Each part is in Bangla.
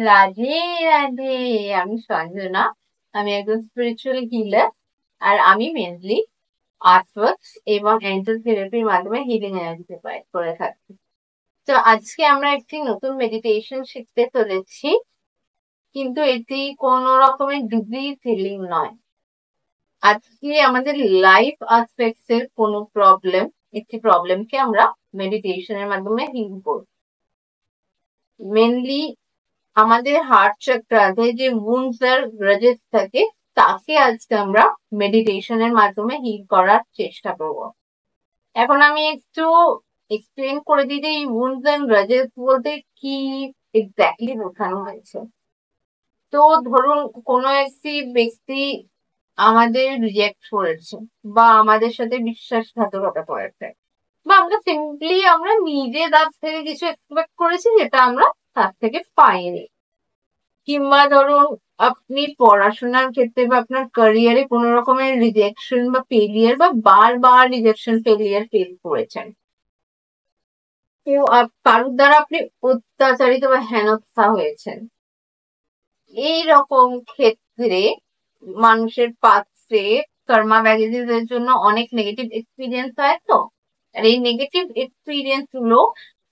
রাধে রাধে। আমি সঞ্জনা। আমি একজন স্পিরিচুয়াল হিলার। আর আমি মেনলি আর্টওয়ার্কস এবং এঞ্জেল থেরাপির মাধ্যমে হিলিং এনার্জি প্রোভাইড করে থাকি। তো আজকে আমরা একটি নতুন মেডিটেশন শিখতে চলেছি, কিন্তু এটি কোনো রকমের ডিজিজ হিলিং নয়। আজকে আমাদের লাইফ আসপেক্টস এর কোনো একটি প্রবলেমকে আমরা মেডিটেশনের মাধ্যমে হিল করব। মেনলি আমাদের হার্ট চক্রাতে যে wounds আর গ্রাজেস থাকে, তাকে আজকে আমরা মেডিটেশনের মাধ্যমে হিল করার চেষ্টা করব। এখন আমি একটু এক্সপ্লেন করে দিই যে এই wounds and grudges বলতে কি এক্স্যাক্টলি বোঝানো হয়েছে। তো ধরুন কোনো একটি ব্যক্তি আমাদের রিজেক্ট করেছে বা আমাদের সাথে বিশ্বাসঘাতকতা করেছে, বা আমরা নিজে তার থেকে কিছু এক্সপেক্ট করেছি যেটা আমরা তার থেকে পাইনি। কিংবা ধরুন আপনি পড়াশোনার ক্ষেত্রে বা আপনার ক্যারিয়ারে কোনো রকমের রিজেকশন বা ফেলিয়ার বা বারবার রিজেকশন ফেলিয়ার ফেস করেছেন। কেউ কারোর দ্বারা আপনি অত্যাচারিত বা হেনস্থা হয়েছেন। এই রকম ক্ষেত্রে মানুষের পাশে কর্মা ব্যাগেজেস এর জন্য অনেক নেগেটিভ এক্সপিরিয়েন্স হয়। তো আর এই নেগেটিভ এক্সপিরিয়েন্স গুলো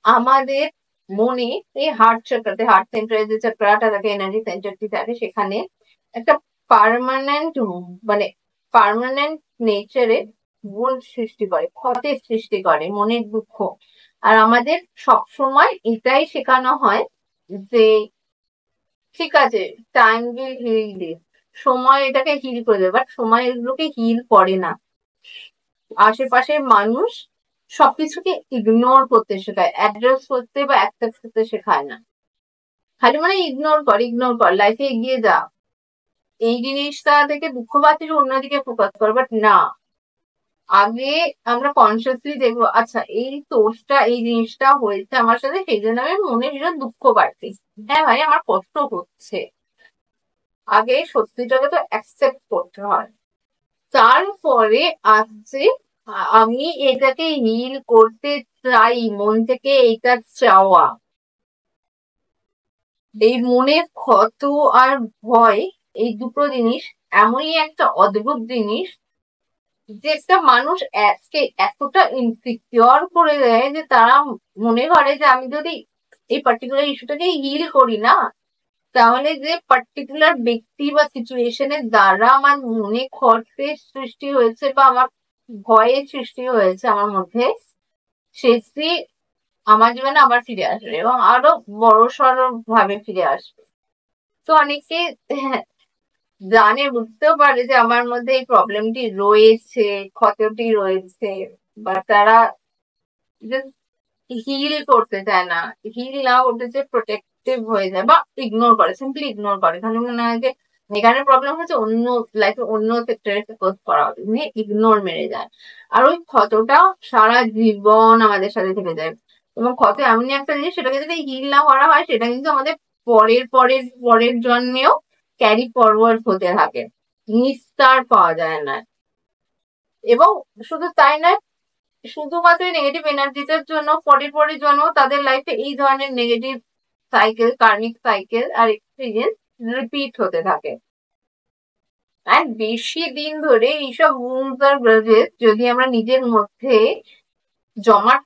আমাদের মনে, এই হার্ট চক্রাতে, হার্ট সেন্টারে যে চক্রাটা থাকে, এনার্জি সেন্টারটি থাকে, সেখানে একটা পার্মানেন্ট মানে পার্মানেন্ট নেচারে ভুল সৃষ্টি করে, ক্ষতের সৃষ্টি করে, মনের দুঃখ। আর আমাদের সবসময় এটাই শেখানো হয় যে ঠিক আছে, টাইম উইল হিল দিস, সময় এটাকে হিল করে দেবে, বাট সময় এগুলোকে হিল করে না। আশেপাশের মানুষ সবকিছুকে ইগনোর করতে শেখায়, অ্যাড্রেস করতে বা অ্যাকসেপ্ট করতে শেখায় না। খালি ইগনোর কর, লাইফে এগিয়ে যা, এই জিনিসটা থেকে দুঃখ পাচ্ছিস, অন্যদিকে ফোকাস কর। বাট না, আগে আমরা কনসিয়াসলি দেখবো, আচ্ছা এই জিনিসটা হয়েছে আমার সাথে, সেই জন্য আমি মনে ভীষণ দুঃখ পাচ্ছি। হ্যাঁ ভাই, আমার কষ্ট হচ্ছে। আগে সত্যিটাকে তো অ্যাকসেপ্ট করতে হয়, তারপরে আসছে আমি এটাকে হিল করতে চাই, মন থেকে এইটা চাওয়া। এই মনের ক্ষত আর ভয়, এই দুটো জিনিস এমনই একটা অদ্ভুত জিনিস যে একটা মানুষ এতটা ইনসিকিউর করে দেয় যে তারা মনে করে যে আমি যদি এই পার্টিকুলার ইস্যুটাকে হিল করি না, তাহলে যে পার্টিকুলার ব্যক্তি বা সিচুয়েশনের দ্বারা আমার মনে ক্ষতের সৃষ্টি হয়েছে বা আমার ভয়ের সৃষ্টি হয়েছে আমার মধ্যে, সেটি আমার জীবনে আবার ফিরে আসবে এবং আরো বড়সড় ভাবে ফিরে আসবে। তো অনেকে জানে, বুঝতেও পারে যে আমার মধ্যে এই প্রবলেমটি রয়েছে, ক্ষতটি রয়েছে, বা তারা হিল করতে চায় না। হিল না করতে চায়, প্রোটেক্টিভ হয়ে যায় বা ইগনোর করে, সিম্পলি ইগনোর করে। তাহলে মনে হয় যে এখানে প্রবলেম হচ্ছে, অন্য লাইফে অন্য সেক্টরে ফোকাস করা হবে, ইগনোর মেরে যায়। আর ওই ক্ষতটা সারা জীবন আমাদের সাথে থেকে যায়। এবং ক্ষত এমনই একটা জিনিস, সেটাকে যদি হিল না করা হয়, সেটা কিন্তু আমাদের পরের পরের পরের জন্মেও ক্যারি ফরওয়ার্ড হতে থাকে, নিস্তার পাওয়া যায় না। এবং শুধু তাই নয়, শুধুমাত্র নেগেটিভ এনার্জিটার জন্য পরের পরের জন্য তাদের লাইফে এই ধরনের নেগেটিভ সাইকেল, কার্মিক সাইকেল আর এক্সপিরিয়েন্স রিপিট হতে থাকে। আর বেশি দিন ধরে এইসব wounds আর grudges যদি আমরা নিজের মধ্যে জমা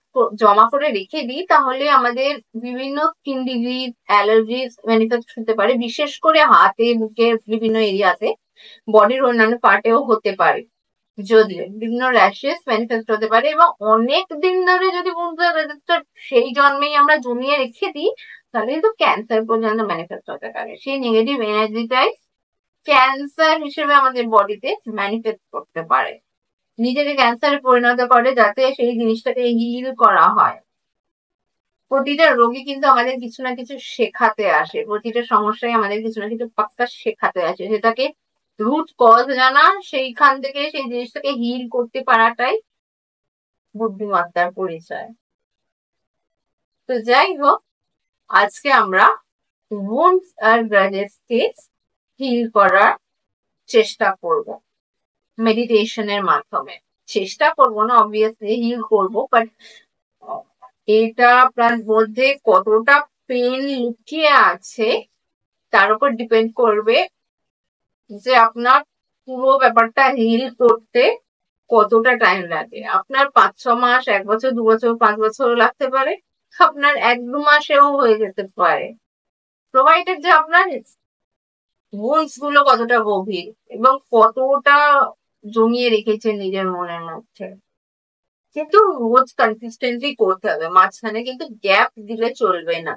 জমা করে রেখে দিই, তাহলে আমাদের বিভিন্ন স্কিন ডিজিজ, অ্যালার্জিস ম্যানিফেস্ট হতে পারে, বিশেষ করে হাতে, বুকের বিভিন্ন এরিয়াতে, বডির অন্যান্য পার্টেও হতে পারে। যদিও বিভিন্ন র্যাশেস ম্যানিফেস্ট হতে পারে, এবং অনেক দিন ধরে যদি সেই জন্মেই আমরা জমিয়ে রেখে দিই, তাহলে কিন্তু ক্যান্সার পর্যন্ত ম্যানিফেস্ট হতে পারে। সেই নেগেটিভ এনার্জিটাই ক্যান্সার হিসেবে আমাদের বডিতে ম্যানিফেস্ট করতে পারে, নিজেকে ক্যান্সারে পরিণত করে, যাতে সেই জিনিসটাকে হিল করা হয়। প্রতিটা রোগী কিন্তু আমাদের কিছু না কিছু শেখাতে আসে, প্রতিটা সমস্যায় আমাদের কিছু না কিছু পাক্কা শেখাতে আসে, সেটাকে রুট কজ জানা, সেইখান থেকে সেই জিনিসটাকে হিল করতে পারাটাই বুদ্ধিমত্তার পরিচয়। তো যাই হোক, আজকে আমরা wounds আর grudges কে হিল করার চেষ্টা করব মেডিটেশনের মাধ্যমে। চেষ্টা করব না, অবভিয়াসলি হিল করবো, বাট এটা আপনার মধ্যে কতটা পেন লুকিয়ে আছে তার উপর ডিপেন্ড করবে যে আপনার পুরো ব্যাপারটা হিল করতে কতটা টাইম লাগে। আপনার 5-6 মাস, 1 বছর, 2 বছর, 5 বছর লাগতে পারে, আপনার 1-2 মাসেও হয়ে যেতে পারে, প্রোভাইডেড যে আপনার ভুলস গুলো কতটা গভীর এবং কতটা জমিয়ে রেখেছে নিজের মনের মধ্যে। কিন্তু রোজ কনসিস্টেন্টলি করতে হবে, মাঝখানে কিন্তু গ্যাপ দিলে চলবে না,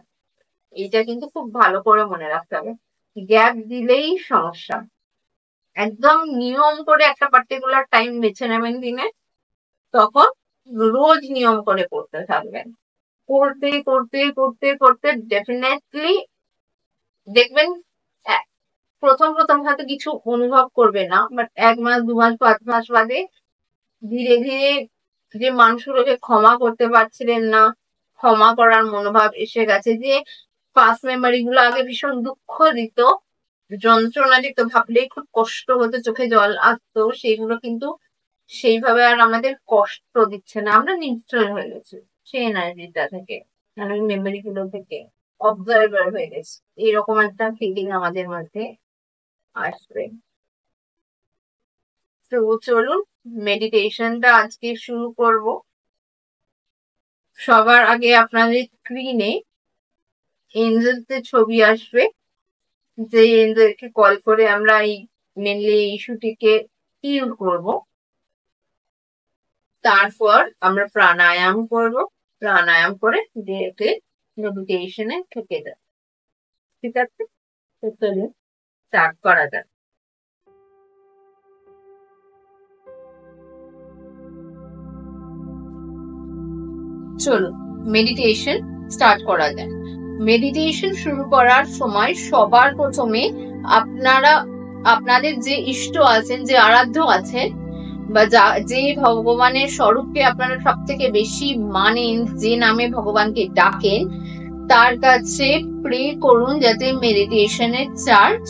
এটা কিন্তু খুব ভালো করে মনে রাখতে হবে। গ্যাপ দিলেই সমস্যা। একদম নিয়ম করে একটা পার্টিকুলার টাইম বেছে নেবেন দিনে, তখন রোজ নিয়ম করে করতে থাকবেন। করতে করতে করতে করতে ডেফিনেটলি দেখবেন প্রথম হয়তো কিছু অনুভব করবে না, বাট 1 মাস, 2 মাস, 5 মাস বাদে ধীরে ধীরে যে মানুষগুলোকে ক্ষমা করতে পারছিলেন না, ক্ষমা করার মনোভাব এসে গেছে। যে পাস্ট মেমোরি গুলো আগে ভীষণ দুঃখ দিত, যন্ত্রণা দিত, ভাবলেই খুব কষ্ট হতো, চোখে জল আসতো, সেগুলো কিন্তু সেইভাবে আর আমাদের কষ্ট দিচ্ছে না। আমরা নিউট্রাল হয়ে গেছি সেই এনার্জিটা থেকে, মানে মেমোরি গুলো থেকে অবজার্ভার হয়ে গেছে, এরকম একটা ফিলিং আমাদের মধ্যে আসবে। তো চলুন মেডিটেশনটা আজকে শুরু করব। সবার আগে আপনাদের স্ক্রিনে এঞ্জেলসের ছবি আসবে, যে এঞ্জেলকে কল করে আমরা এই মেনলি ইস্যুটিকে হিল করব। তারপর আমরা প্রাণায়াম করব, প্রাণায়াম করে ডিরেক্টলি মেডিটেশনে ঢুকে যাব। ঠিক আছে, তো চলুন স্টার্ট করা যাক। চলুন মেডিটেশন স্টার্ট করা যায়। মেডিটেশন শুরু করার সময় সবার প্রথমে আপনাদের যে ইষ্ট আছেন, যে আরাধ্য আছেন, বা যে ভগবানের স্বরূপকে আপনারা সব থেকে বেশি মানেন, যে নামে ভগবানকে ডাকেন, তার কাছে প্রে করুন যাতে মেডিটেশনের চার্জ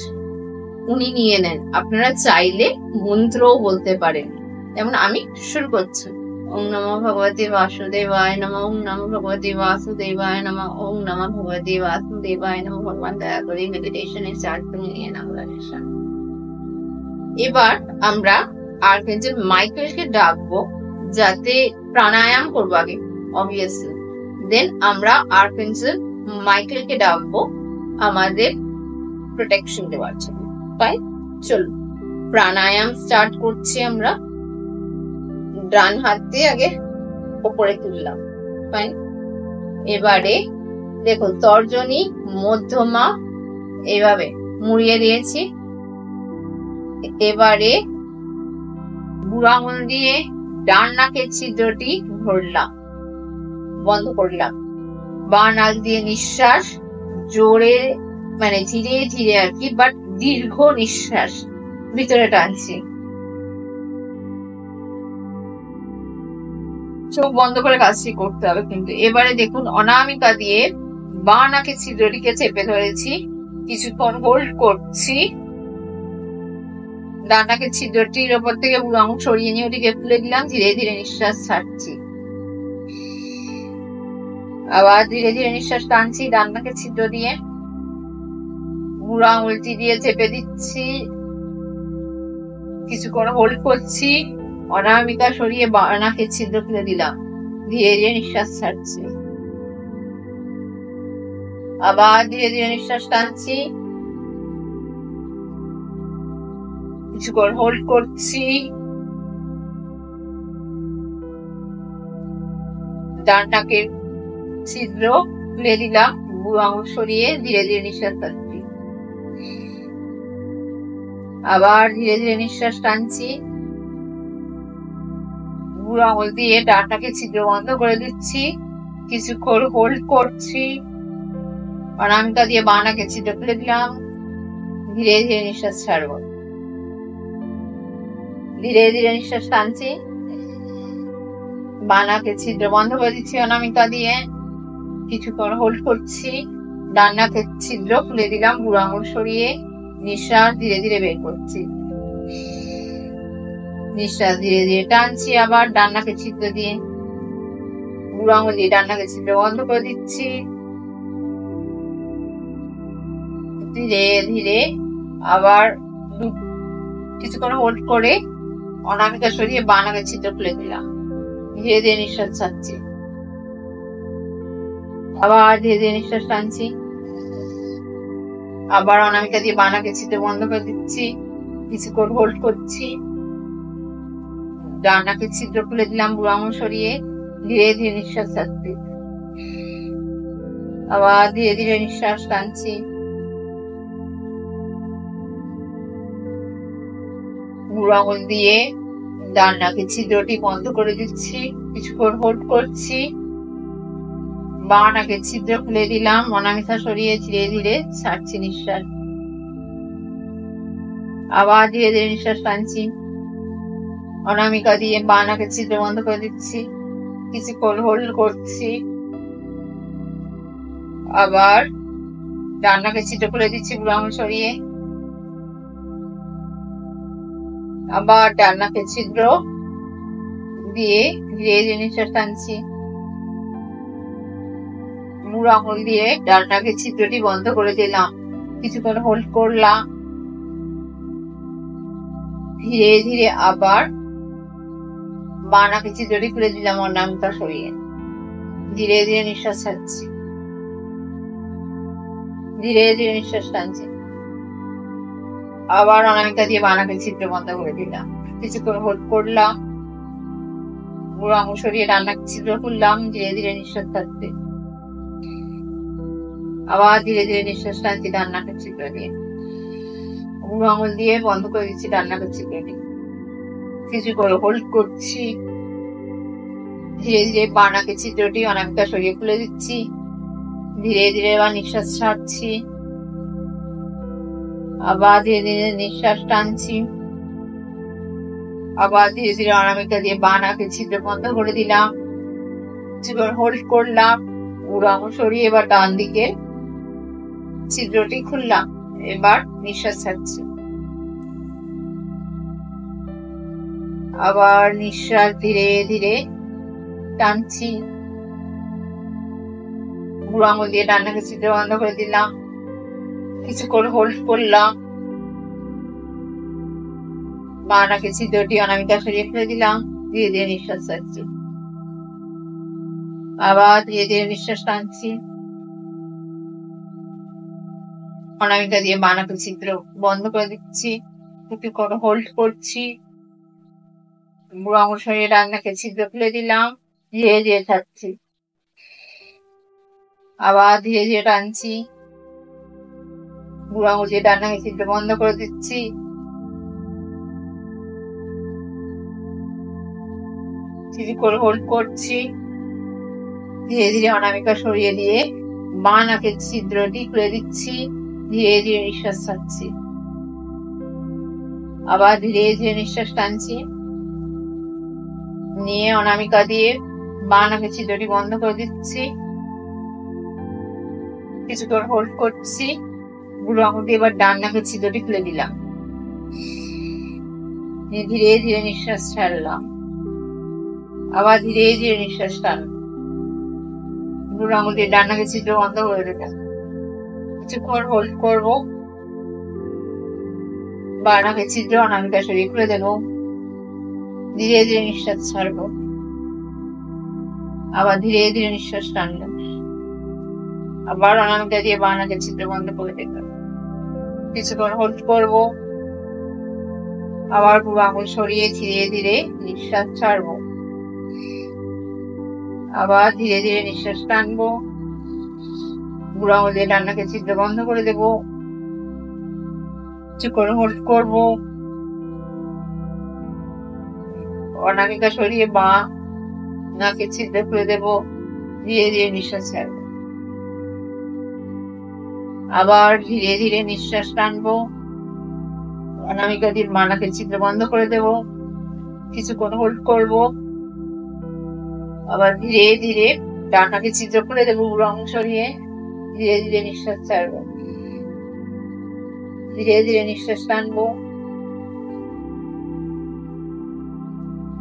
উনি নিয়ে নেন। আপনারা চাইলে মন্ত্রও বলতে পারেন। যেমন আমি শুরু করছি, ওম নমো ভগবতে বাসুদেবায় নমঃ, ওম নমো ভগবতে বাসুদেবায় নমঃ, ওম নমো ভগবতে বাসুদেবায় নমঃ। ভগবান দয়া করে মেডিটেশনের চার্জ নিয়ে নাম। এবার আমরা আর্কএঞ্জেল মাইকেলকে ডাকবো, যাতে প্রাণায়াম করবো আগে অবভিয়াসলি, দেন আমরা আর্কএঞ্জেল মাইকেলকে ডাকবো আমাদের প্রোটেকশন দেওয়ার জন্য। ফাইন, চলো প্রাণায়াম স্টার্ট করছি। আমরা ডান হাত দিয়ে আগে উপরে তুললাম। ফাইন, এবারে দেখুন তর্জনী, মধ্যমা এভাবে মুড়িয়ে দিয়েছি। এবারে বুড়ো আঙুল দিয়ে ডান নাকের ছিদ্রটি ধরলাম, বন্ধ করলাম। বাঁ নাক দিয়ে নিঃশ্বাস জোরে, মানে ধীরে ধীরে আর কি, বাট দীর্ঘ নিঃশ্বাস ভিতরে টানছি। চোখ বন্ধ করে কাজটি করতে হবে কিন্তু। এবারে দেখুন অনামিকা দিয়ে বাঁ নাকের ছিদ্রটিকে চেপে ধরেছি, কিছুক্ষণ হোল্ড করছি। ডান নাকের ছিদ্রটির ওপর থেকে বুড়ো আঙুল সরিয়ে নিয়ে ওটিকে তুলে দিলাম, ধীরে ধীরে নিঃশ্বাস ছাড়ছি। আবার ধীরে ধীরে নিঃশ্বাস টানছি ডান নাকের ছিদ্র দিয়ে, বুড়ো আঙুলটি দিয়ে চেপে দিচ্ছি, কিছুক্ষণ হোল্ড করছি। অনামিকা সরিয়ে বাঁ নাকের ছিদ্র খুলে দিলাম, ধীরে ধীরে নিঃশ্বাস ছাড়ছি। আবার ধীরে ধীরে নিঃশ্বাস টানছি, কিছুক্ষণ হোল্ড করছি। ডান নাকের ছিদ্র খুলে দিলাম, বুড়ো আঙুল সরিয়ে ধীরে ধীরে নিঃশ্বাস টানছি। আবার ধীরে ধীরে নিঃশ্বাস টানছি, বুড়ো আঙুল দিয়ে ডান নাকের ছিদ্র বন্ধ করে দিচ্ছি, কিছুক্ষণ হোল্ড করছি। অনামিকা দিয়ে বাঁ নাকের ছিদ্র খুলে দিলাম, ধীরে ধীরে নিঃশ্বাস ছাড়বো। ধীরে ধীরে নিঃশ্বাস টানছি, বাঁ নাকের ছিদ্র বন্ধ করে দিচ্ছি অনামিকা দিয়ে, কিছুক্ষণ হোল্ড করছি। ডান নাকের ছিদ্র খুলে দিলাম, বুড়ো আঙুল সরিয়ে নিঃশ্বাস ধীরে ধীরে বের করছি। নিঃশ্বাস ধীরে ধীরে টানছি, আবার ডান নাকের ছিদ্র দিয়ে বুড়ো আঙুল দিয়ে ডান নাকের ছিদ্র বন্ধ করে দিচ্ছি, ধীরে ধীরে আবার কিছুক্ষণ হোল্ড করে অনামিকা সরিয়ে বাঁ নাকের ছিদ্র খুলে দিলাম। ধীরে ধীরে নিঃশ্বাস ছাড়ছি, আবার ধীরে ধীরে নিঃশ্বাস টানছি, আবার অনামিকা দিয়ে বাঁ নাকের ছিদ্র বন্ধ করে দিচ্ছি, কিছুক্ষণ হোল্ড করছি, ডান নাকের ছিদ্র খুলে দিলাম বুড়ো আঙুল সরিয়ে, ধীরে ধীরে নিঃশ্বাস ছাড়ছি, আবার ধীরে ধীরে নিঃশ্বাস টানছি, বুড়ো আঙুল দিয়ে ডান নাকের ছিদ্রটি বন্ধ করে দিচ্ছি, কিছুক্ষণ হোল্ড করছি, বাঁ নাকের ছিদ্র খুলে দিলাম, অনামিকা সরিয়ে ধীরে ধীরে ছাড়ছি নিঃশ্বাস, আবার ধীরে ধীরে নিঃশ্বাস টানছি, অনামিকা দিয়ে বাঁ নাকের ছিদ্র বন্ধ করে দিচ্ছি, কিছুক্ষণ হোল্ড করছি, আবার ডান নাকের ছিদ্র খুলে দিচ্ছি বুড়ো আঙুল সরিয়ে, আবার ডান নাকের ছিদ্র দিয়ে ধীরে ধীরে নিঃশ্বাস টানছি, বুড়ো আঙুল দিয়ে ডান নাকের ছিদ্রটি বন্ধ করে দিলাম, কিছুক্ষণ হোল্ড করলাম, ধীরে ধীরে আবার বাঁ নাকের ছিদ্রটি খুলে দিলাম অনামিকা সরিয়ে, ধীরে ধীরে নিঃশ্বাস ছাড়ছি, ধীরে ধীরে নিঃশ্বাস টানছি, আবার অনামিকা দিয়ে বাঁ নাকের ছিদ্র বন্ধ করে দিলাম, কিছুক্ষণ হোল্ড করলাম, বুড়ো আঙুল সরিয়ে ডান নাকের ছিদ্র খুললাম, ধীরে ধীরে নিঃশ্বাস ছাড়ছি, আবার ধীরে ধীরে নিঃশ্বাস টানছি ডান নাকের ছিদ্র দিয়ে, বুড়ো আঙুল দিয়ে বন্ধ করে দিচ্ছি ডান নাকের ছিদ্রটি, কিছু করে হোল্ড করছি, ধীরে ধীরে বাঁ নাকের ছিদ্রটি অনামিকা সরিয়ে খুলে দিচ্ছি, ধীরে ধীরে এবার নিঃশ্বাস ছাড়ছি, আবার ধীরে ধীরে নিঃশ্বাস টানছি, আবার ধীরে ধীরে অনামিকা দিয়ে বাঁ নাকের ছিদ্র বন্ধ করে দিলাম, কিছুক্ষণ হোল্ড করলাম, বুড়ো আঙুল সরিয়ে এবার ডান দিকে ছিদ্রটি খুললাম, এবার নিঃশ্বাস ছাড়ছি, আবার নিঃশ্বাস ধীরে ধীরে টানছি, বুড়ো আঙুল দিয়ে ডান নাকের ছিদ্র বন্ধ করে দিলাম, কিছুক্ষণ হোল্ড করলাম, বাঁ নাকের ছিদ্রটি অনামিকা সরিয়ে ফেলে দিলাম, ধীরে ধীরে নিঃশ্বাস ছাড়ছি, আবার ধীরে ধীরে নিঃশ্বাস টানছি, অনামিকা দিয়ে বাঁ নাকের ছিদ্র বন্ধ করে দিচ্ছি, কিছুক্ষণ হোল্ড করছি, বুড়ো আঙুল সরিয়ে ডান নাকের ছিদ্র খুলে দিলাম, ধীরে ধীরে ছাড়ছি, আবার ধীরে ধীরে টানছি, বুড়ো আঙুল দিয়ে ডান নাকের ছিদ্র বন্ধ করে দিচ্ছি, কিছুক্ষণ হোল্ড করছি, ধীরে ধীরে অনামিকা সরিয়ে দিয়ে বাঁ নাকের ছিদ্রটি খুলে দিচ্ছি, ধীরে ধীরে নিঃশ্বাস ছাড়ছি, আবার ধীরে ধীরে নিঃশ্বাস টানছি, নিয়ে অনামিকা দিয়ে বাঁ নাকের ছিদ্রটি বন্ধ করে দিচ্ছি, কিছুক্ষণ হোল্ড করছি, বুড়ো আঙুল দিয়ে এবার ডান নাকের ছিদ্রটি খুলে দিলাম, ধীরে ধীরে নিঃশ্বাস ছাড়লাম, আবার ধীরে ধীরে নিঃশ্বাস টানলাম, বুড়ো আঙুল দিয়ে ডান নাকের ছিদ্র বন্ধ করে দিলাম, কিছুক্ষণ হোল্ড করবো, বাঁ নাকের ছিদ্র অনামিকা সরিয়ে খুলে দেবো, ধীরে ধীরে নিঃশ্বাস ছাড়বো, আবার ধীরে ধীরে নিঃশ্বাস টানলাম, আবার অনামিকা দিয়ে বাঁ নাকের ছিদ্র বন্ধ করে দিলাম, কিছুক্ষণ হোল্ড করবো, আবার বুড়ো আঙুল সরিয়ে ধীরে ধীরে নিঃশ্বাস ছাড়বো, আবার ধীরে ধীরে নিঃশ্বাস টানবো, বুড়ো আঙুল দিয়ে ডান নাকের ছিদ্র বন্ধ করে দেবো, কিছুক্ষণ হোল্ড করবো, অনামিকা সরিয়ে বাঁ নাকের ছিদ্র খুলে দেবো, ধীরে ধীরে নিঃশ্বাস ছাড়বো, আবার ধীরে ধীরে নিঃশ্বাস টানবো, অনামিকা দিয়ে বাঁ নাকের ছিদ্র বন্ধ করে দেবো, কিছুক্ষণ হোল্ড করবো, আবার ধীরে ধীরে ডান নাকের ছিদ্র খুলে দেবো, বুড়ো আঙুল সরিয়ে ধীরে ধীরে নিঃশ্বাস ছাড়বো, ধীরে ধীরে নিঃশ্বাস টানবো,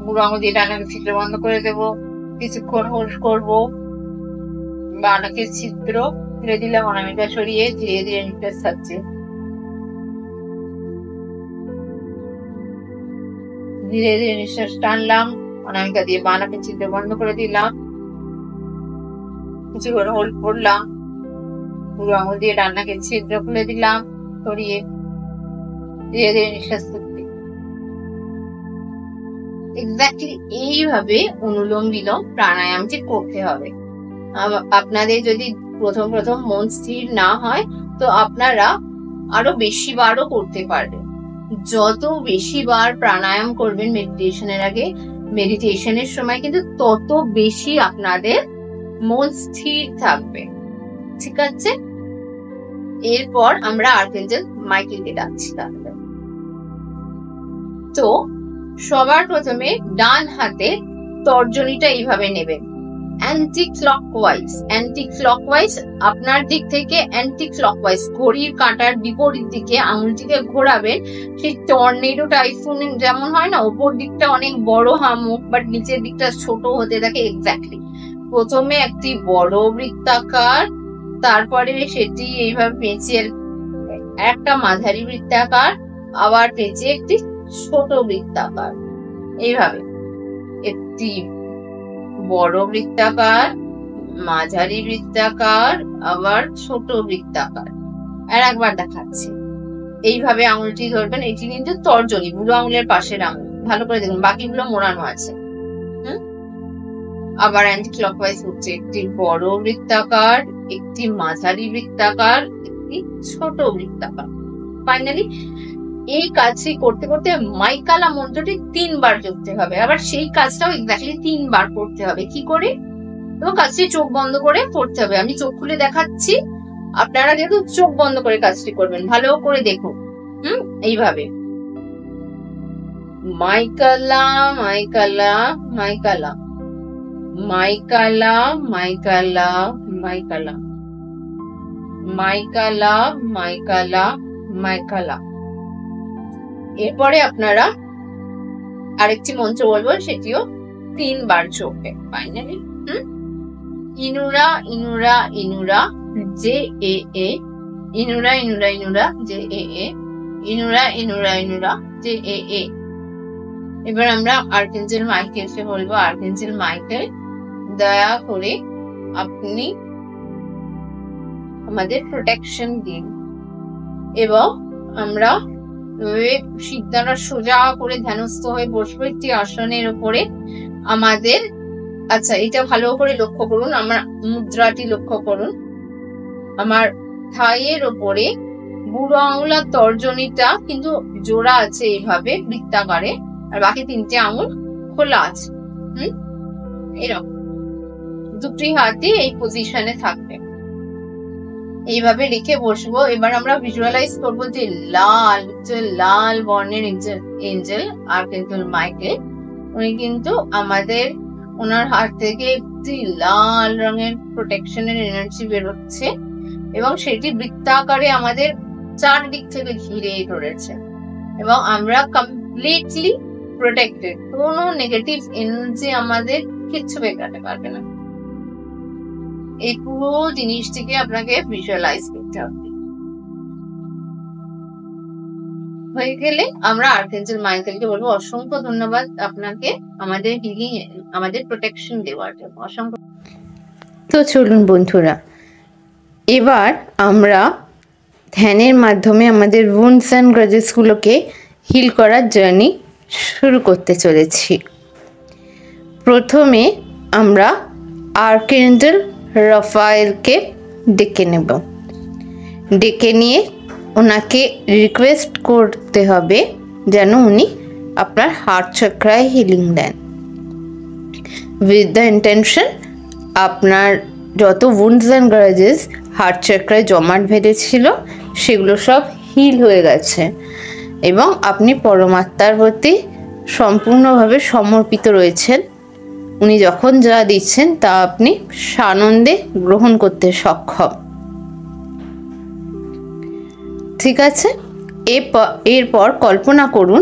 বুড়ো আঙুল দিয়ে ডান নাকের ছিদ্র বন্ধ করে দেবো, কিছুক্ষণ হোল্ড করবো, বাঁ নাকের ছিদ্র তুলে দিলাম অনামিকা সরিয়ে, ধীরে ধীরে নিঃশ্বাস ছাড়ছি। ধীরে ধীরে নিঃশ্বাস টানলাম, অনামিকা দিয়ে বাঁ নাকের ছিদ্র বন্ধ করে দিলাম, কিছুক্ষণ হোল্ড করলাম, বুড়ো আঙুল দিয়ে ডান নাকের ছিদ্র খুলে দিলাম, সরিয়ে ধীরে ধীরে নিঃশ্বাস করতে। এক্স্যাক্টলি এইভাবে অনুলোম বিলোম প্রাণায়ামটি করতে হবে। আপনাদের যদি প্রথম প্রথম মন স্থির না হয় তো আপনারা আরো বেশি বারও করতে পারবেন। যত বেশি বার প্রাণায়াম করবেন মেডিটেশনের আগে, মেডিটেশনের সময় কিন্তু তত বেশি আপনাদের মন স্থির থাকবে। ঠিক আছে, এরপর আমরা আর্কএঞ্জেল মাইকেলকে ডাকছি। তাহলে তো সবার প্রথমে ডান হাতে তর্জনীটা এইভাবে নেবেন, অ্যান্টি ক্লকওয়াইজ। অ্যান্টি ক্লকওয়াইজ আপনার দিক থেকে অ্যান্টি ক্লকওয়াইজ, ঘড়ির কাঁটার বিপরীত দিকে আঙুলটিকে ঘোরাবেন। সেই টর্নেডো টাইফুন যেমন হয় না, ওপর দিকটা অনেক বড় হামুক বাট নিচের দিকটা ছোট হতে থাকে। এক্স্যাক্টলি প্রথমে একটি বড় বৃত্তাকার, তারপরে সেটি এইভাবে পেঁচিয়ে একটা মাঝারি বৃত্তাকার, আবার পেঁচিয়ে একটি ছোট বৃত্তাকার। এইভাবে একটি বড় বৃত্তাকার, মাঝারি বৃত্তাকার, আবার ছোট বৃত্তাকার। আর একবার দেখাচ্ছি, এইভাবে আঙুলটি ধরবেন। এটি কিন্তু তর্জনী, বুড়ো আঙুলের পাশের আঙুল, ভালো করে দেখুন, বাকিগুলো মোড়ানো আছে। আবার অ্যান্টি ক্লকওয়াইজ হচ্ছে একটি বড় বৃত্তাকার, একটি মাঝারি বৃত্তাকার, একটি ছোট বৃত্তাকার। ফাইনালি এই কাজটি করতে করতে মাইকালা মন্ত্রটি 3 বার জপতে হবে। আবার সেই কাজটাও এক্স্যাক্টলি 3 বার করতে হবে। কি করে? তো কাজটি চোখ বন্ধ করে করতে হবে। আমি চোখ খুলে দেখাচ্ছি, আপনারা কিন্তু চোখ বন্ধ করে কাজটি করবেন। ভালো করে দেখুন। এইভাবে মাইকালা মাইকালা মাইকালা মাইকালা মাইকালা মাইকালা মাইকালা মাইকালা মাইকালা। এরপরে আপনারা আরেকটি মন্ত্র বলবো, সেটিও 3 বার চোখে। ফাইনালি ইনুরা ইনুরা ইনুরা জে এ এ, ইনুরা ইনুরা ইনুরা জে এ এ, ইনুরা ইনুরা ইনুরা জে এ এ। এবার আমরা আর্কএঞ্জেল মাইকেলকে বলবো, আর্কএঞ্জেল মাইকেল দয়া করে আপনি আমাদের প্রোটেকশন দিন। এবং আমরা সিদ্ধারা সোজা করে ধ্যানস্থ হয়ে বসবো একটি আসনের উপরে। আমাদের আচ্ছা, এটা ভালো করে লক্ষ্য করুন, আমার মুদ্রাটি লক্ষ্য করুন। আমার থাইয়ের উপরে বুড়ো আঙুল আর তর্জনীটা কিন্তু জোড়া আছে এইভাবে বৃত্তাকারে, আর বাকি 3টে আঙুল খোলা আছে। এরকম দুটি হাতই এই পজিশনে থাকবে। এইভাবে রেখে বসবো। এবার আমরা ভিজুয়ালাইজ করবো যে লাল বর্ণের এঞ্জেল আর্কএঞ্জেল মাইকেল, উনি কিন্তু আমাদের, ওনার হাত থেকে একটি লাল রঙের প্রোটেকশনের এনার্জি বেরোচ্ছে এবং সেটি বৃত্তাকারে আমাদের 4 দিক থেকে ঘিরে ধরেছে এবং আমরা কমপ্লিটলি প্রোটেক্টেড। কোনো নেগেটিভ এনার্জি আমাদের কিচ্ছু বেকাতে পারবে না। এই পুরো জিনিসটিকে আপনাকে ভিজুয়ালাইজ করতে হবে। হয়ে গেলে আমরা আর্কএঞ্জেল মাইকেলকে বলবো অসংখ্য ধন্যবাদ আপনাকে আমাদের হিলিং, আমাদের প্রোটেকশন দেওয়ার জন্য। অসংখ্য। তো চলুন বন্ধুরা, এবার আমরা ধ্যানের মাধ্যমে আমাদের উন্ডস অ্যান্ড গ্রাজেসগুলোকে হিল করার জার্নি শুরু করতে চলেছি। প্রথমে আমরা আর্কএঞ্জেল রাফায়েলকে ডেকে নেব। ডেকে নিয়ে ওনাকে রিকোয়েস্ট করতে হবে যেন উনি আপনার হার্ট চক্রায় হিলিং দেন, উইথ দ্য ইন্টেনশন আপনার যত উন্ডস অ্যান্ড গ্রাজেস হার্ট চক্রায় জমাট বেঁধেছিল সেগুলো সব হিল হয়ে গেছে এবং আপনি পরমাত্মার প্রতি সম্পূর্ণভাবে সমর্পিত রয়েছেন। উনি যখন যা দিচ্ছেন তা আপনি সানন্দে গ্রহণ করতে সক্ষম। ঠিক আছে, এরপর কল্পনা করুন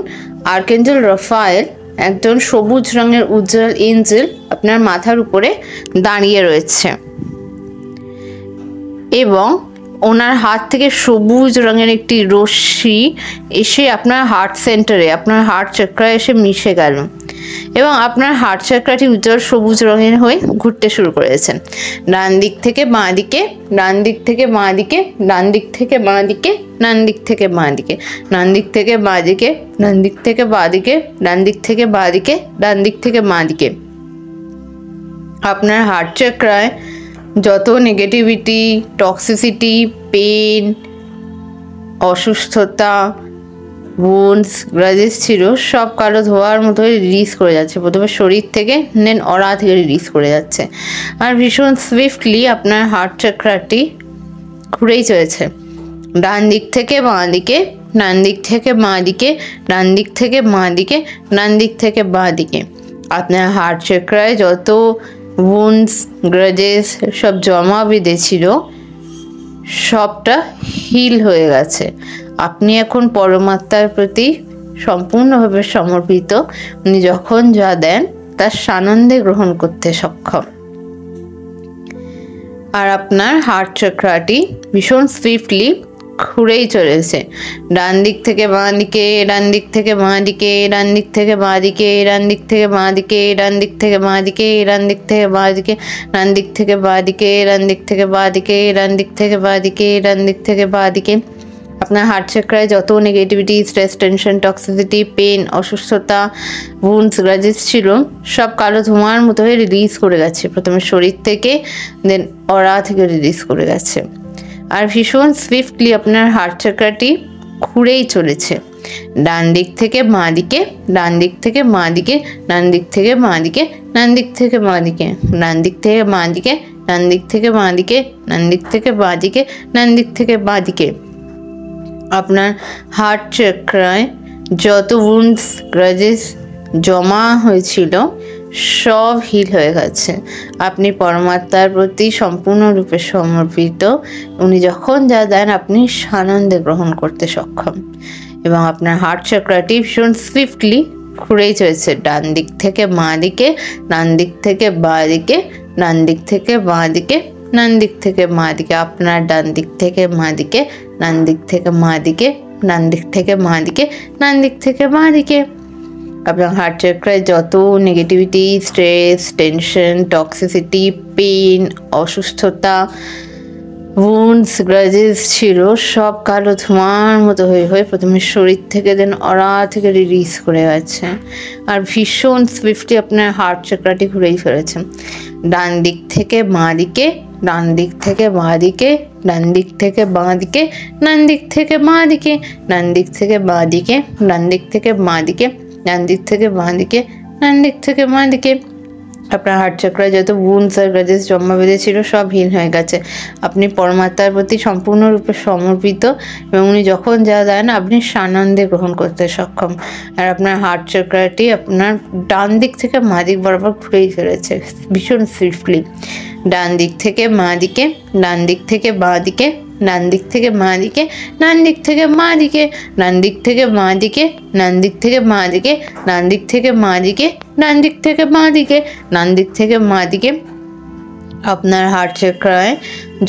আর্কএঞ্জেল রাফায়েল একজন সবুজ রঙের উজ্জ্বল এঞ্জেল আপনার মাথার উপরে দাঁড়িয়ে রয়েছে এবং ওনার হাত থেকে সবুজ রঙের একটি রশ্মি এসে আপনার হার্ট সেন্টারে, আপনার হার্ট চক্রায় এসে মিশে গেল এবং আপনার হার্ট চক্রাটি উজ্জ্বল সবুজ রঙের হয়ে ঘুরতে শুরু করেছেন। ডান দিক থেকে বাঁ দিকে, ডান দিক থেকে বাঁ দিকে, ডান দিক থেকে বাঁ দিকে, ডান দিক থেকে বাঁ দিকে, ডান দিক থেকে বাঁ দিকে, ডান দিক থেকে বাঁ দিকে, ডান দিক থেকে বাঁ দিকে, ডান দিক থেকে বাঁ দিকে। আপনার হার্ট চক্রায় যত নেগেটিভিটি, টক্সিসিটি, পেন, অসুস্থতা, উন্ডস, গ্রাজেস ছিল সব কালো ধোয়ার মতো রিলিজ করে যাচ্ছে। প্রথমে শরীর থেকে, দেন অরা থেকে রিলিজ করে যাচ্ছে। আর ভীষণ সুইফটলি আপনার হার্ট চক্রাটি ঘুরেই চলেছে ডান দিক থেকে বাঁ দিকে, ডান দিক থেকে বাঁ দিকে, ডান দিক থেকে বাঁ দিকে, ডান দিক থেকে বাঁ দিকে। আপনার হার্ট চক্রায় যত উন্ডস, গ্রাজেস সব জমা বেঁধেছিল সবটা হিল হয়ে গেছে। আপনি এখন পরমাত্মার প্রতি সম্পূর্ণভাবে সমর্পিত। উনি যখন যা দেন তার সানন্দে গ্রহণ করতে সক্ষম। আর আপনার হার্ট চক্রাটি ভীষণ সুইফটলি ঘুরেই চলেছে ডান দিক থেকে বাঁ দিকে, ডান দিক থেকে বাঁ দিকে, ডান দিক থেকে বাঁ দিকে, ডান দিক থেকে বাঁ দিকে, ডান দিক থেকে বাঁ দিকে, ডান দিক থেকে বাঁ দিকে, ডান দিক থেকে বাঁ দিকে, ডান দিক থেকে বাঁ দিকে, ডান দিক থেকে বাঁ দিকে, ডান দিক থেকে বাঁ দিকে। আপনার হার্ট চক্রায় যত negativity, stress, tension, toxicity, pain, অসুস্থতা, উন্ডস, গ্রাজেস ছিল সব কালো ধোঁয়ার মতো হয়ে রিলিজ করে গেছে। প্রথমে শরীর থেকে, দেন অরা থেকে রিলিজ করে গেছে। আর ভীষণ সুইফটলি আপনার হার্ট চক্রাটি ঘুরেই চলেছে ডান দিক থেকে বাঁ দিকে, ডান দিক থেকে বাঁ দিকে, ডান দিক থেকে বাঁ দিকে, ডান দিক থেকে বাঁ দিকে, ডান দিক থেকে বাঁ দিকে, ডান দিক থেকে বাঁ দিকে, ডান দিক থেকে বাঁ দিকে, ডান দিক থেকে বাঁ দিকে। আপনার হার্ট চক্রায় যত উন্ডস, গ্রাজেস জমা হয়েছিল সব হিল হয়ে গেছে। আপনি পরমাত্মার প্রতি সম্পূর্ণরূপে সমর্পিত। উনি যখন যা দেন আপনি সানন্দে গ্রহণ করতে সক্ষম এবং আপনার হার্ট চক্রাটি ভীষণ সুইফটলি ঘুরেই চলেছে ডান দিক থেকে বাঁ দিকে, ডান দিক থেকে বাঁ দিকে, ডান দিক থেকে বাঁ দিকে, ডান দিক থেকে বাঁ দিকে। আপনার ডান দিক থেকে বাঁ দিকে, ডান দিক থেকে বাঁ দিকে, ডান দিক থেকে বাঁ দিকে, ডান দিক থেকে বাঁ দিকে। আপনার হার্ট চক্রায় যত negativity, stress, tension, toxicity, pain, অসুস্থতা, উন্ডস, গ্রাজেস ছিল সব কালো ধোঁয়ার মতো হয়ে প্রথমে শরীর থেকে, দেন অরা থেকে রিলিজ করে গেছে। আর ভীষণ সুইফটলি আপনার হার্ট চক্রাটি ঘুরেই ফেলেছে ডান দিক থেকে বাঁ দিকে, ডান দিক থেকে বাঁ দিকে, ডান দিক থেকে বাঁ দিকে, ডান দিক থেকে বাঁ দিকে, ডান দিক থেকে বাঁ দিকে, ডান দিক থেকে বাঁ দিকে, ডান দিক থেকে বাঁ দিকে, ডান দিক থেকে বাঁ দিকে। আপনার হার্ট চক্রায় যত উন্ডস আর গ্রাজেস জমা বেঁধেছিল সব হিল হয়ে গেছে। আপনি পরমাত্মার প্রতি সম্পূর্ণরূপে সমর্পিত এবং উনি যখন যা দেন আপনি সানন্দে গ্রহণ করতে সক্ষম। আর আপনার হার্ট চক্রাটি আপনার ডান দিক থেকে বাঁ দিক বরাবর ঘুরেই চলেছে ভীষণ সুইফটলি ডান দিক থেকে বাঁ দিকে, ডান দিক থেকে বাঁ দিকে, ডান দিক থেকে বাঁ দিকে, ডান দিক থেকে বাঁ দিকে, ডান দিক থেকে বাঁ দিকে, ডান দিক থেকে বাঁ দিকে, ডান দিক থেকে বাঁ দিকে, ডান দিক থেকে বাঁ দিকে, ডান দিক থেকে বাঁ দিকে। আপনার হার্ট চক্রায়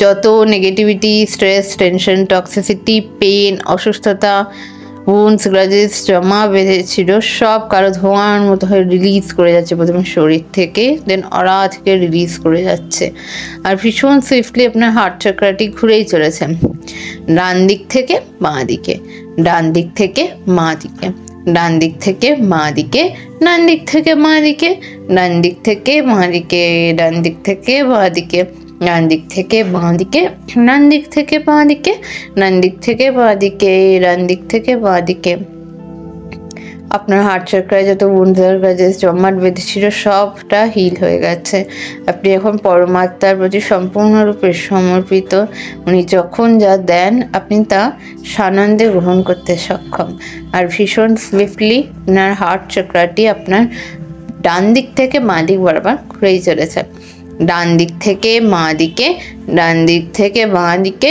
যত negativity, stress, tension, toxicity, pain, অসুস্থতা, উন্ডস, গ্রাজেস জমা বেঁধেছিল সব কালো ধোঁয়ার মতো হয়ে রিলিজ করে যাচ্ছে। প্রথমে শরীর থেকে, দেন অরা থেকে রিলিজ করে যাচ্ছে। আর ভীষণ সুইফটলি আপনার হার্ট চক্রাটি ঘুরেই চলেছে ডান দিক থেকে বাঁ দিকে, ডান দিক থেকে বাঁ দিকে, ডান দিক থেকে বাঁ দিকে, ডান দিক থেকে বাঁ দিকে, ডান দিক থেকে বাঁ দিকে, ডান দিক থেকে বাঁ দিকে, ডান দিক থেকে বাঁ দিকে, ডান দিক থেকে বাঁ দিকে, ডান দিক থেকে বাঁ দিকে, ডান দিক থেকে বাঁ দিকে। আপনার হার্ট চক্রায় যত উন্ডস আর গ্রাজেস জমাট বেঁধেছিল সবটা হিল হয়ে গেছে। আপনি এখন পরমাত্মার প্রতি সম্পূর্ণরূপে সমর্পিত। উনি যখন যা দেন আপনি তা সানন্দে গ্রহণ করতে সক্ষম। আর ভীষণ সুইফটলি আপনার হার্ট চক্রাটি আপনার ডান দিক থেকে বাঁ দিক বরাবর ঘুরেই চলেছে ডান দিক থেকে বাঁ দিকে, ডান দিক থেকে বাঁ দিকে,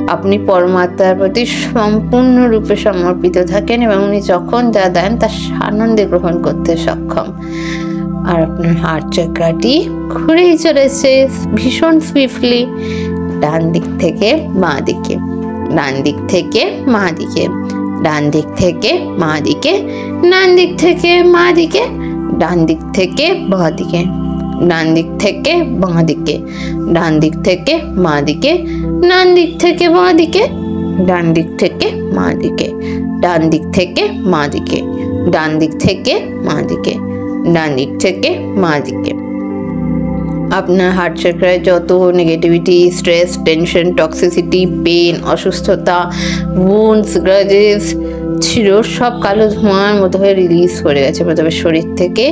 আপনি পরমাত্মার প্রতি সম্পূর্ণরূপে সমর্পিত থাকেন এবং উনি যখন যা দেন তা আনন্দে গ্রহণ করতে সক্ষম। আর আপনার হার্ট চক্রাটি ঘুরেই চলেছে ভীষণ সুইফটলি, ডান দিক থেকে বাঁ দিকে, ডান দিক থেকে মা দিকে, ডান দিক থেকে মা দিকে, ডান দিক থেকে মা দিকে, ডান দিক থেকে বাঁ দিকে, ডান দিক থেকে বাঁ দিকে, ডান দিক থেকে মা দিকে, ডান দিক থেকে বাঁ দিকে, ডান দিক থেকে মা দিকে, ডান দিক থেকে মা দিকে, ডান দিক থেকে মা দিকে, ডান দিক থেকে মা দিকে। আপনার হার্ট চক্রায় যত negativity, stress, tension, toxicity, pain, অসুস্থতা, উন্ডস, গ্রাজেস ছিল সব কালো ধোঁয়ার মতো হয়ে রিলিজ করে গেছে প্রথমে শরীর থেকে,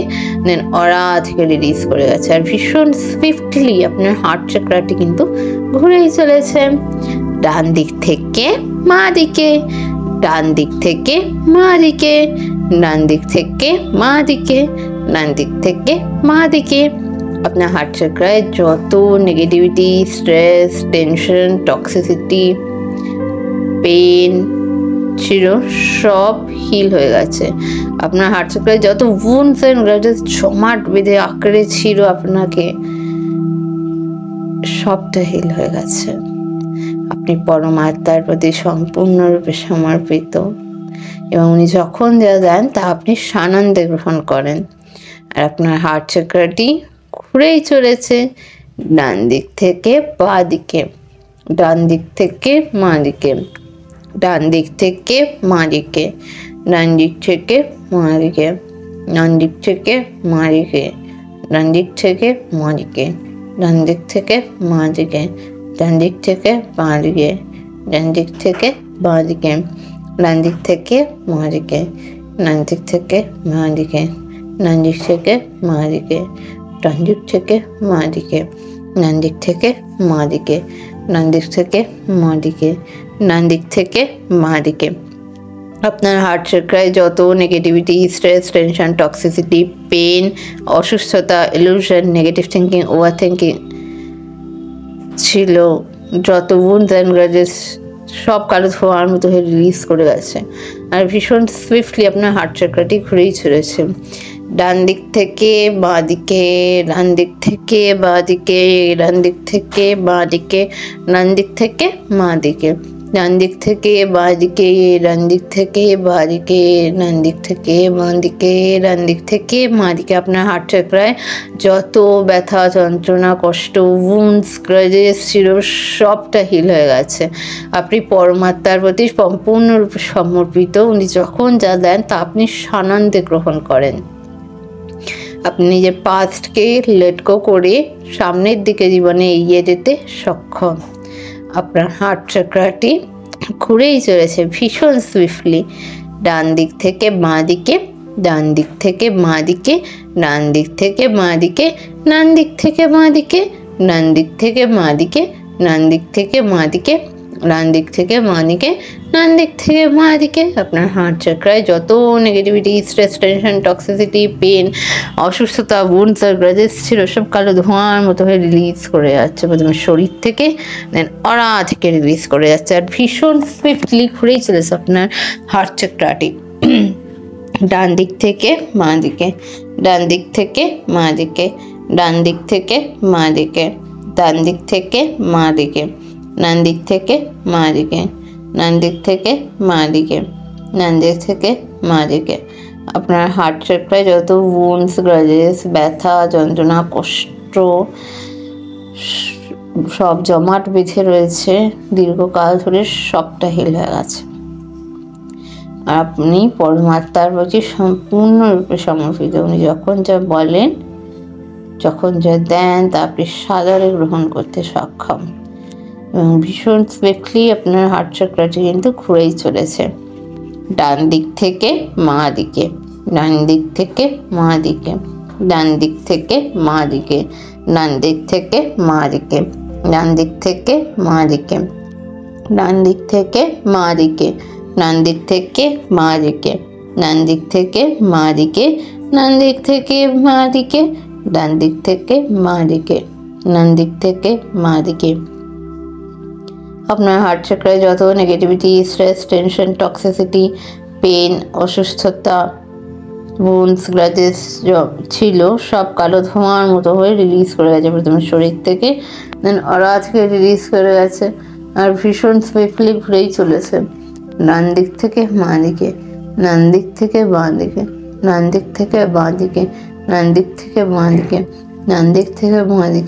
দেন অরা থেকে রিলিজ করে গেছে। আর ভীষণ সুইফটলি আপনার হার্ট চক্রাটি কিন্তু ঘুরেই চলেছে ডান দিক থেকে মা দিকে, ডান দিক থেকে মা দিকে, ডান দিক থেকে মা দিকে, ডান দিক থেকে মা দিকে। আপনার হার্ট চক্রায় যত negativity, stress, tension, toxicity, pain ছিল সব হিল হয়ে গেছে। আপনার হার্ট চক্রায় যত উন্ডস এন্ড গ্রাজেস জমাট বেঁধে আঁকড়ে ছিল আপনাকে, সবটা হিল হয়ে গেছে। আপনি পরমাত্মার প্রতি সম্পূর্ণরূপে সমর্পিত এবং উনি যখন যা দেন তা আপনি সানন্দে গ্রহণ করেন। আর আপনার হার্ট চক্রাটি ঘুরেই চলেছে ডান দিক থেকে বাঁ দিকে, ডান দিক থেকে মা দিকে, ডান দিক থেকে মা দিকে, ডান দিক থেকে মা দিকে, ডান দিক থেকে মা দিকে, ডান দিক থেকে মা দিকে, ডান দিক থেকে মা দিকে, ডান দিক থেকে বাঁ দিকে, ডান দিক থেকে বাঁ দিকে, ডান দিক থেকে মা দিকে, ডান দিক থেকে মা দিকে, ডান দিক থেকে মা দিকে, ডান দিক থেকে মা দিকে, ডান দিক থেকে মা দিকে, ডান দিক থেকে মা দিকে, ডান দিক থেকে মা দিকে। আপনার হার্ট চক্রায় যত negativity, stress, tension, toxicity, pain, অসুস্থতা, illusion, negative thinking, over thinking ছিল, যত উন্ডস এন্ড গ্রাজেস সব কালো ধোঁয়ার মতো হয়ে রিলিজ করে গেছে। আর ভীষণ সুইফটলি আপনার হার্ট চক্রাটি ঘুরেই চলেছে ডান দিক থেকে বাঁ দিকে, ডান দিক থেকে বাঁ দিকে, ডান দিক থেকে বাঁ দিকে, ডান দিক থেকে মা দিকে, ডান দিক থেকে বাঁ দিকে, ডান দিক থেকে বাঁ দিকে, ডান দিক থেকে বাঁ দিকে, ডান দিক থেকে মা দিকে। আপনার হার্ট চক্রায় যত ব্যথা, যন্ত্রণা, কষ্ট, উন্ডস, গ্রাজেস ছিল সবটা হিল হয়ে গেছে। আপনি পরমাত্মার প্রতি সম্পূর্ণরূপে সমর্পিত, উনি যখন যা দেন তা আপনি সানন্দে গ্রহণ করেন। আপনি নিজের পাস্টকে লেট গো করে সামনের দিকে জীবনে এগিয়ে যেতে সক্ষম। আপনার হার্ট চক্রাটি ঘুরেই চলেছে ভীষণ সুইফটলি ডান দিক থেকে বাঁ দিকে, ডান দিক থেকে বাঁ দিকে, ডান দিক থেকে বাঁ দিকে, ডান দিক থেকে বাঁ দিকে, ডান দিক থেকে বাঁ দিকে, ডান দিক থেকে বাঁ দিকে, ডান দিক থেকে বাঁ দিকে, ডান দিক থেকে বাঁ দিকে। আপনার হার্ট চক্রায় যত negativity, stress, tension, toxicity, pain, অসুস্থতা, উন্ডস আর গ্রাজেস ছিল সব কালো ধোঁয়ার মতো হয়ে রিলিজ করে যাচ্ছে প্রথমে শরীর থেকে, দেন অরা থেকে রিলিজ করে যাচ্ছে। আর ভীষণ সুইফটলি ঘুরেই চলেছে আপনার হার্ট চক্রাটি ডান দিক থেকে বাঁ দিকে, ডান দিক থেকে মা দিকে, ডান দিক থেকে মা দিকে, ডান দিক থেকে মা দিকে, ডান দিক থেকে মা দিকে, ডান দিক থেকে মা দিকে, ডান দিক থেকে মা দিকে। আপনার হার্ট চক্রায় যত উন্ডস, গ্রাজেস, ব্যথা, যন্ত্রণা, কষ্ট সব জমাট বেঁধে রয়েছে দীর্ঘকাল ধরে, সবটা হিল হয়ে গেছে। আর আপনি পরমাত্মার প্রতি সম্পূর্ণরূপে সমর্পিত, উনি যখন যা বলেন, যখন যা দেন তা আপনি সাদরে গ্রহণ করতে সক্ষম এবং ভীষণ সুইফটলি আপনার হার্ট চক্রাটি কিন্তু ঘুরেই চলেছে ডান দিক থেকে মা দিকে, ডান দিক থেকে মা দিকে, ডান দিক থেকে মা দিকে, ডান দিক থেকে মা দিকে, ডান দিক থেকে মা দিকে, ডান দিক থেকে মা দিকে, ডান দিক থেকে মা দিকে, ডান দিক থেকে মা দিকে, ডান দিক থেকে মা দিকে, ডান দিক থেকে মা দিকে, ডান দিক থেকে মা দিকে। আপনার হার্ট চাকরায় যত negativity, stress, tension, toxicity, pain, অসুস্থতা, wounds, গ্রাজেস ছিল সব কালো ধোঁয়ার মতো হয়ে রিলিজ করে গেছে প্রথমে শরীর থেকে, দেন অরা থেকে রিলিজ করে গেছে আর ভীষণ সুইফটলি ঘুরেই চলেছে ডান দিক থেকে বাঁ দিকে, ডান দিক থেকে বাঁ দিকে, ডান দিক থেকে বাঁ দিকে, ডান দিক থেকে বাঁ দিকে, ডান দিক থেকে বাঁ দিকে,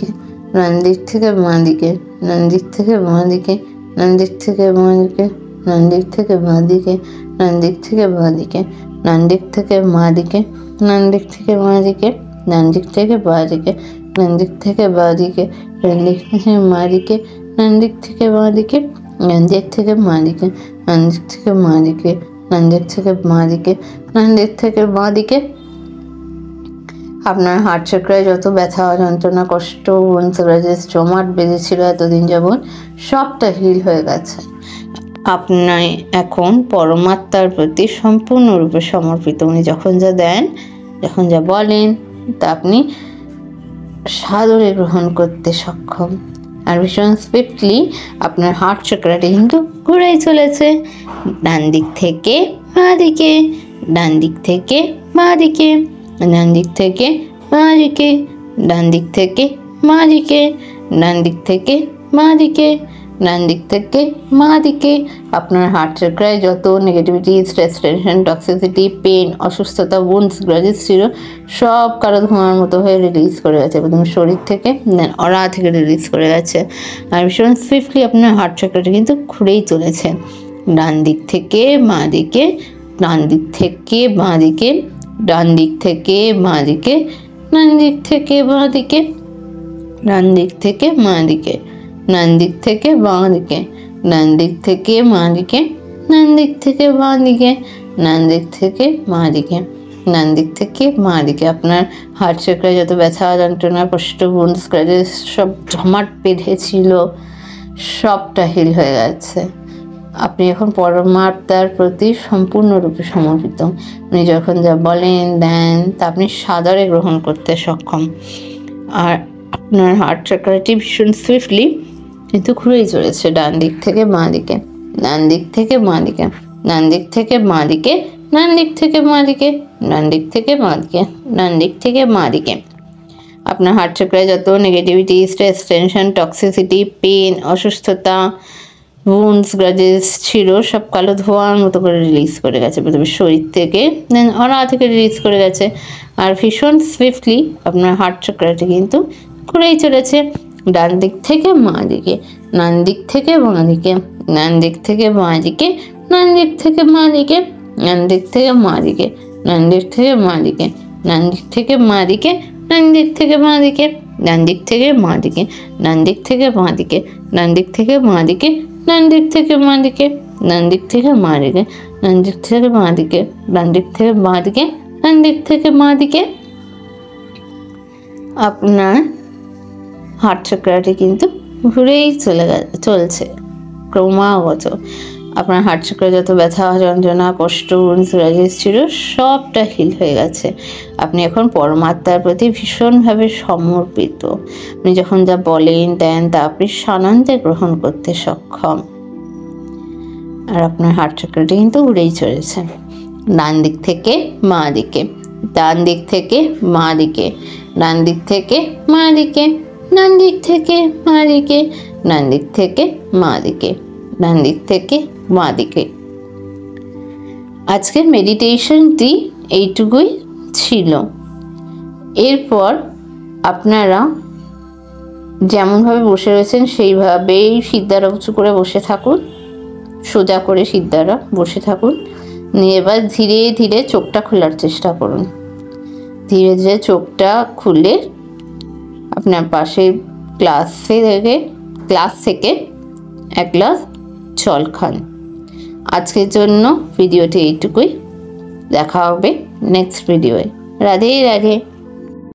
ডান দিক থেকে বাঁ দিকে, ডান দিক থেকে বাঁ দিকে, ডান দিক থেকে বাঁ দিকে, ডান দিক থেকে বাঁ দিকে, ডান দিক থেকে বাঁ দিকে, ডান দিক থেকে বাঁ দিকে, ডান দিক থেকে বাঁ দিকে, ডান দিক থেকে বাঁ দিকে, ডান দিক থেকে বাঁ দিকে, ডান দিক থেকে বাঁ দিকে, ডান দিক থেকে বাঁ দিকে, ডান দিক থেকে বাঁ দিকে, ডান দিক থেকে বাঁ দিকে, ডান দিক থেকে বাঁ দিকে, ডান দিক থেকে বাঁ দিকে। আপনার হার্ট চাকরায় যত ব্যথা, যন্ত্রণা, কষ্ট, গ্রাজেস জমাট বেঁধেছিল এতদিন যাবৎ সবটা হিল হয়ে গেছে। আপনি এখন পরমাত্মার প্রতি সম্পূর্ণরূপে সমর্পিত। উনি যখন যা দেন, যখন যা বলেন তা আপনি সাদরে গ্রহণ করতে সক্ষম। আর ভীষণ সুইফটলি আপনার হার্ট চাকরাটি কিন্তু ঘুরেই চলেছে ডান দিক থেকে বাঁ দিকে, ডান দিক থেকে বাঁ দিকে, ডান দিক থেকে বাঁ দিকে, ডান দিক থেকে বাঁ দিকে, ডান দিক থেকে বাঁ দিকে, ডান দিক থেকে বাঁ দিকে। আপনার হার্ট চাকরায় যত negativity, stress, tension, toxicity, pain, অসুস্থতা, wounds, গ্রাজেস ছিল সব কালো ধোঁয়ার মতো হয়ে রিলিজ করে গেছে প্রথমে শরীর থেকে, দেন অরা থেকে রিলিজ করে গেছে আর ভীষণ সুইফটলি আপনার হার্ট চাকরাটি কিন্তু ঘুরেই চলেছে ডান দিক থেকে বাঁ দিকে, ডান দিক থেকে বাঁ দিকে, ডান দিক থেকে বাঁ দিকে, ডান দিক থেকে বাঁ দিকে, ডান দিক থেকে বাঁ দিকে, ডান দিক থেকে বাঁ দিকে, ডান দিক থেকে বাঁ দিকে, ডান দিক থেকে বাঁ দিকে, ডান দিক থেকে বাঁ দিকে, ডান দিক থেকে বাঁ দিকে। আপনার হার্ট চাকরায় যত ব্যথা, যন্ত্রণা, কষ্ট, wounds, গ্রাজেস সব জমাট বেঁধেছিল সবটা হিল হয়ে গেছে। আপনি এখন পরমাত্মার প্রতি সম্পূর্ণরূপে সমর্পিত। উনি যখন যা বলেন দেন তা আপনি সাদরে গ্রহণ করতে সক্ষম। আর আপনার হার্ট চাকরাটি ভীষণ সুইফটলি কিন্তু ঘুরেই চলেছে ডান দিক থেকে বাঁ দিকে, ডান দিক থেকে বাঁ দিকে, ডান দিক থেকে বাঁ দিকে, ডান দিক থেকে বাঁ দিকে, ডান দিক থেকে বাঁ দিকে, ডান দিক থেকে বাঁ দিকে। আপনার হার্ট চাকরায় যত negativity, stress, tension, toxicity, pain, অসুস্থতা, wounds, গ্রাজেস ছিল সব কালো ধোঁয়ার মতো করে রিলিজ করে গেছে প্রথমে শরীর থেকে, দেন অরা থেকে রিলিজ করে গেছে আর ভীষণ সুইফটলি আপনার হার্ট চাকরাটি কিন্তু ঘুরেই চলেছে ডান দিক থেকে বাঁ দিকে, ডান দিক থেকে বাঁ দিকে, ডান দিক থেকে বাঁ দিকে, ডান দিক থেকে বাঁ দিকে, ডান দিক থেকে বাঁ দিকে, ডান দিক থেকে বাঁ দিকে, ডান দিক থেকে বাঁ দিকে, ডান দিক থেকে বাঁ দিকে, ডান দিক থেকে বাঁ দিকে, ডান দিক থেকে বাঁ দিকে, ডান দিক থেকে বাঁ দিকে, ডান দিক থেকে বাঁ দিকে, ডান দিক থেকে বাঁ দিকে, ডান দিক থেকে বাঁ দিকে, ডান দিক থেকে বাঁ দিকে, ডান দিক থেকে বাঁ দিকে। আপনার হার্ট চাকরাটি কিন্তু ঘুরেই চলছে ক্রমাগত। আপনার হার্ট চাকরায় যত ব্যথা, যন্ত্রণা, কষ্ট, গ্রাজেস ছিল সবটা হিল হয়ে গেছে। আপনি এখন পরমাত্মার প্রতি ভীষণভাবে সমর্পিত। আপনি যখন যা বলেন দেন তা আপনি সানন্দে গ্রহণ করতে সক্ষম। আর আপনার হার্ট চাকরাটি কিন্তু উড়েই চলেছে ডান দিক থেকে বাঁ দিকে, ডান দিক থেকে বাঁ দিকে, ডান দিক থেকে বাঁ দিকে, ডান দিক থেকে বাঁ দিকে, ডান দিক থেকে বাঁ দিকে, ডান দিক থেকে বাঁ দিকে। আজকের মেডিটেশনটি এইটুকুই ছিল। এরপর আপনারা যেমনভাবে বসে রয়েছেন সেইভাবেই সিদ্ধারা উঁচু করে বসে থাকুন, সোজা করে সিদ্ধারা বসে থাকুন। নিয়ে এবার ধীরে ধীরে চোখটা খোলার চেষ্টা করুন। ধীরে ধীরে চোখটা খুলে আপনার পাশে গ্লাস থেকে এক গ্লাস জল খান। আজকের জন্য ভিডিওটি এইটুকুই। দেখা হবে নেক্সট ভিডিওয়ে। রাধে রাধে।